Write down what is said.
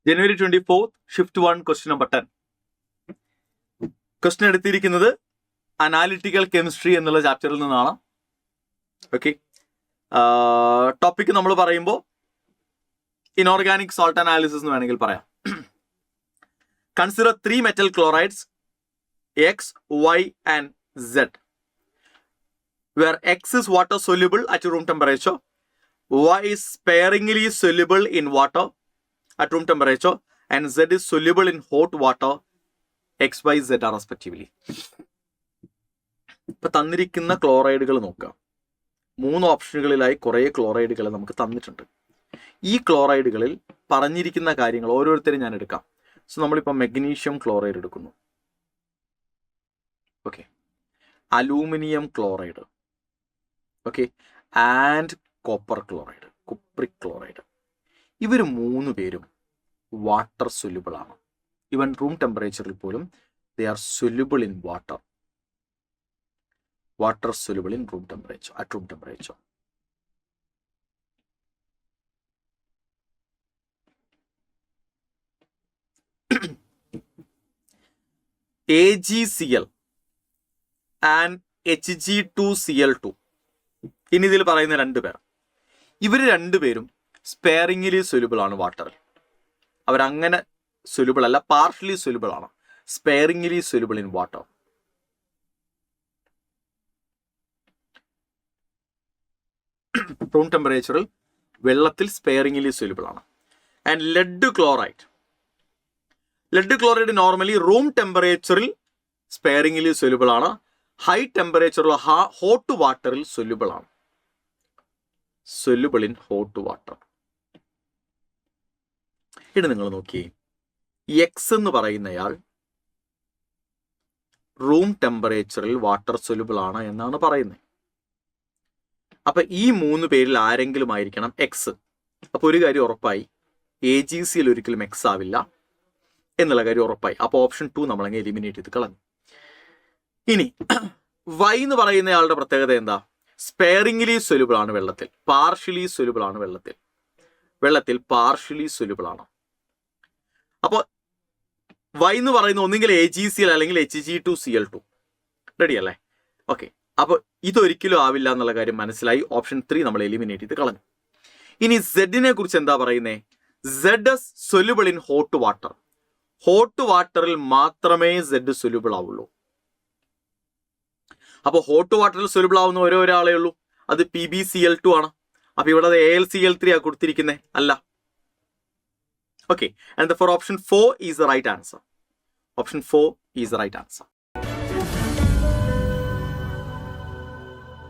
January 24th, shift 1, question number 10. Question എടുത്തിരിക്കുന്നത് analytical chemistry എന്നുള്ള ചാപ്റ്ററിൽ നിന്നാണ്. ഓക്കെ, ടോപ്പിക് നമ്മൾ പറയുമ്പോൾ ഇനോർഗാനിക് സോൾട്ട് അനാലിസിസ് എന്ന് വേണമെങ്കിൽ പറയാം. Consider 3 metal chlorides X, Y and Z, where X is water soluble at room temperature, Y is sparingly soluble in water at room temperature, and Z is soluble in hot water, X, Y, Z are respectively. ഇപ്പൊ തന്നിരിക്കുന്ന ക്ലോറൈഡുകൾ നോക്കാം. 3 ഓപ്ഷനുകളിലായി കുറെ ക്ലോറൈഡുകൾ നമുക്ക് തന്നിട്ടുണ്ട്. ഈ ക്ലോറൈഡുകളിൽ പറഞ്ഞിരിക്കുന്ന കാര്യങ്ങൾ ഓരോരുത്തരും ഞാൻ എടുക്കാം. സോ നമ്മളിപ്പോൾ മെഗ്നീഷ്യം ക്ലോറൈഡ് എടുക്കുന്നു. Okay, aluminium chloride, okay, and copper chloride, cupric chloride. ഇവർ 3 പേരും വാട്ടർ സൊല്യൂബിൾ ആണ്. ഈവൻ റൂം ടെമ്പറേച്ചറിൽ പോലും they are soluble in water. Water soluble in room temperature, at room temperature. AgCl and Hg2Cl2. ഇനി ഇതിൽ പറയുന്ന 2 പേർ, ഇവർ 2 പേരും സ്പെയറിംഗ്ലി സൊല്യൂബിൾ ആണ് വാട്ടറിൽ. അവരങ്ങനെ സൊല്യൂബിൾ അല്ല, പാർഷ്യലി സൊല്യൂബിൾ ആണ്, sparingly soluble in water. Room ടെമ്പറേച്ചറിൽ വെള്ളത്തിൽ സ്പെയറിംഗ്ലി സൊല്യൂബിൾ ആണ്. And lead chloride normally room ടെമ്പറേച്ചറിൽ സ്പെയറിംഗ്ലി സൊല്യൂബിൾ ആണ്. ഹൈ ടെമ്പറേച്ചറിൽ ഹോട്ട് വാട്ടറിൽ സൊല്യൂബിൾ ആണ്. Soluble in hot water. ഇനി നിങ്ങൾ നോക്കിയേ, എക്സ് എന്ന് പറയുന്നയാൾ റൂം ടെമ്പറേച്ചറിൽ വാട്ടർ സൊല്യൂബിൾ ആണ് എന്നാണ് പറയുന്നത്. അപ്പൊ ഈ 3 പേരിൽ ആരെങ്കിലും ആയിരിക്കണം എക്സ്. അപ്പൊ ഒരു കാര്യം ഉറപ്പായി, AgCl ഒരിക്കലും എക്സ് ആവില്ല എന്നുള്ള കാര്യം ഉറപ്പായി. അപ്പൊ ഓപ്ഷൻ 2 നമ്മളങ്ങ് എലിമിനേറ്റ് ചെയ്ത് കളഞ്ഞു. ഇനി Y എന്ന് പറയുന്നയാളുടെ പ്രത്യേകത എന്താ? സ്പെയറിംഗ്ലി സൊല്യൂബിൾ ആണ് വെള്ളത്തിൽ, പാർഷ്യലി സൊല്യൂബിൾ ആണ് വെള്ളത്തിൽ പാർഷ്യലി സൊല്യൂബിൾ ആണ്. അപ്പൊ Y എന്ന് പറയുന്ന ഒന്നുകിൽ AgCl അല്ലെങ്കിൽ Hg2Cl2. റെഡി അല്ലേ? ഓക്കെ, അപ്പൊ ഇതൊരിക്കലും ആവില്ല എന്നുള്ള കാര്യം മനസ്സിലായി. ഓപ്ഷൻ 3 നമ്മൾ എലിമിനേറ്റ് ചെയ്ത് കളഞ്ഞു. ഇനി സെഡിനെ കുറിച്ച് എന്താ പറയുന്നത്? Z soluble in hot water. Hot വാട്ടറിൽ മാത്രമേ സെഡ് സൊല്യൂബിൾ ആവുള്ളൂ. അപ്പൊ ഹോട്ട് വാട്ടറിൽ സൊല്യൂബിൾ ആവുന്ന ഒരാളേ ഉള്ളൂ, അത് PbCl2 ആണ്. അപ്പൊ ഇവിടെ AlCl3 ആ കൊടുത്തിരിക്കുന്നത്, അല്ല. Okay, and four option 4 is the right answer. Option 4 is the right answer.